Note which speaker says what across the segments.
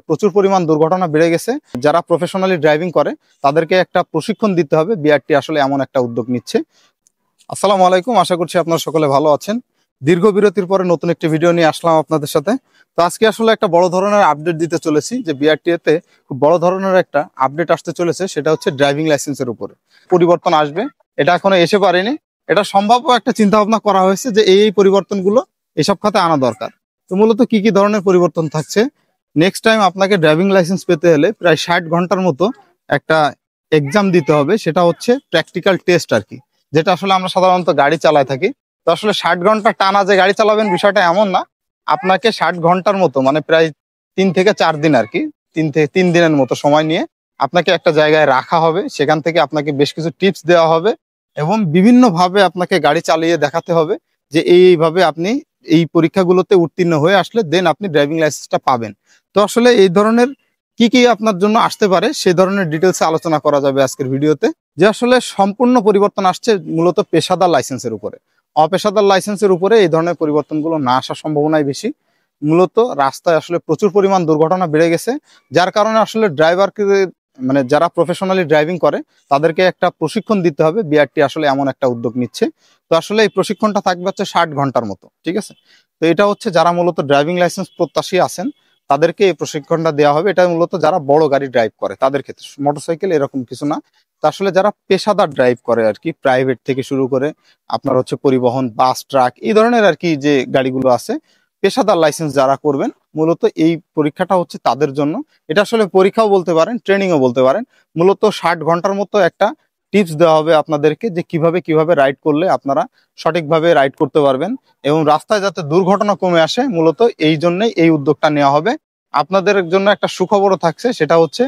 Speaker 1: প্রচুর পরিমাণ দুর্ঘটনা বেড়ে গেছে। যারা প্রফেশনালি ড্রাইভিং করে তাদেরকে একটা প্রশিক্ষণ দিতে হবে। বিআরটি আসলে এমন একটা উদ্যোগ নিচ্ছে। আসসালামু আলাইকুম, আশা করছি আপনারা সকলে ভালো আছেন। দীর্ঘ বিরতির পরে নতুন একটি ভিডিও নিয়ে আসলাম আপনাদের সাথে। তো আজকে আসলে একটা বড় ধরনের আপডেট দিতে চলেছি, যে বিআরটিএতে খুব বড় ধরনের একটা আপডেট আসতে চলেছে। সেটা হচ্ছে ড্রাইভিং লাইসেন্সের উপরে পরিবর্তন আসবে। এটা এখনো এসে পারেনি। এটা সম্ভাব্য একটা চিন্তা ভাবনা করা হয়েছে যে এই পরিবর্তনগুলো এসব খাতে আনা দরকার। তো মূলত কি কি ধরনের পরিবর্তন থাকছে? নেক্সট টাইম আপনাকে ড্রাইভিং লাইসেন্স পেতে হলে প্রায় 60 ঘন্টার মতো একটা এক্সাম দিতে হবে। সেটা হচ্ছে প্র্যাকটিক্যাল টেস্ট আর কি, যেটা আসলে আমরা সাধারণত গাড়ি চালায় থাকি। তো আসলে 60 ঘন্টা টানা যে গাড়ি চালাবেন বিষয়টা এমন না। আপনাকে 60 ঘন্টার মতো মানে প্রায় 3 থেকে 4 দিন আর কি, 3 দিনের মতো সময় নিয়ে আপনাকে একটা জায়গায় রাখা হবে। সেখান থেকে আপনাকে বেশ কিছু টিপস দেওয়া হবে এবং বিভিন্নভাবে আপনাকে গাড়ি চালিয়ে দেখাতে হবে যে এইভাবে আপনি এই পরীক্ষাগুলোতে উত্তীর্ণ হয়ে আসলে দেন আপনি ড্রাইভিং লাইসেন্সটা পাবেন। তো আসলে এই ধরনের কি কি আপনার জন্য আসতে পারে সেই ধরনের ডিটেলসে আলোচনা করা যাবে আজকের ভিডিওতে। যে আসলে সম্পূর্ণ পরিবর্তন আসছে মূলত পেশাদার লাইসেন্সের উপরে। অপেশাদার লাইসেন্সের উপরে এই ধরনের পরিবর্তনগুলো না আসার সম্ভাবনাই বেশি। মূলত রাস্তায় আসলে প্রচুর পরিমাণ দুর্ঘটনা বেড়ে গেছে, যার কারণে আসলে ড্রাইভারকে মানে যারা প্রফেশনালি ড্রাইভিং করে তাদেরকে একটা প্রশিক্ষণ দিতে হবে। বিআরটি আসলে এমন একটা উদ্যোগ নিচ্ছে। তো আসলে এই প্রশিক্ষণটা থাকবে হচ্ছে 60 ঘন্টার মতো, ঠিক আছে? তো এটা হচ্ছে যারা মূলত ড্রাইভিং লাইসেন্স প্রত্যাশী আছেন তাদেরকে এই প্রশিক্ষণটা দেওয়া হবে। এটা মূলত যারা বড় গাড়ি ড্রাইভ করে তাদের ক্ষেত্রে, মোটরসাইকেল এরকম কিছু না। তো আসলে যারা পেশাদার ড্রাইভ করে আর কি, প্রাইভেট থেকে শুরু করে আপনার হচ্ছে পরিবহন, বাস, ট্রাক এই ধরনের আর কি যে গাড়িগুলো আছে, পেশাদার লাইসেন্স যারা করবেন মূলত এই পরীক্ষাটা হচ্ছে তাদের জন্য। এটা আসলে পরীক্ষাও বলতে পারেন, ট্রেনিংও বলতে পারেন। মূলত 60 ঘন্টার মতো একটা টিপস দেওয়া হবে আপনাদেরকে যে কিভাবে রাইড করলে আপনারা সঠিকভাবে রাইড করতে পারবেন এবং রাস্তায় যাতে দুর্ঘটনা কমে আসে। মূলত এই জন্যই এই উদ্যোগটা নেওয়া হবে। আপনাদের জন্য একটা সুখবরও থাকছে, সেটা হচ্ছে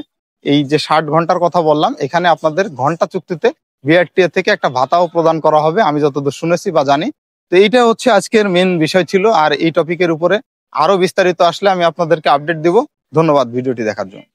Speaker 1: এই যে 60 ঘন্টার কথা বললাম, এখানে আপনাদের ঘন্টা চুক্তিতে বিআরটিএ থেকে একটা ভাতাও প্রদান করা হবে, আমি যতদূর শুনেছি বা জানি। তো এইটা হচ্ছে আজকের মেন বিষয় ছিল। আর এই টপিকের উপরে আরো বিস্তারিত আসলে আমি আপনাদেরকে আপডেট দিব। ধন্যবাদ ভিডিওটি দেখার জন্য।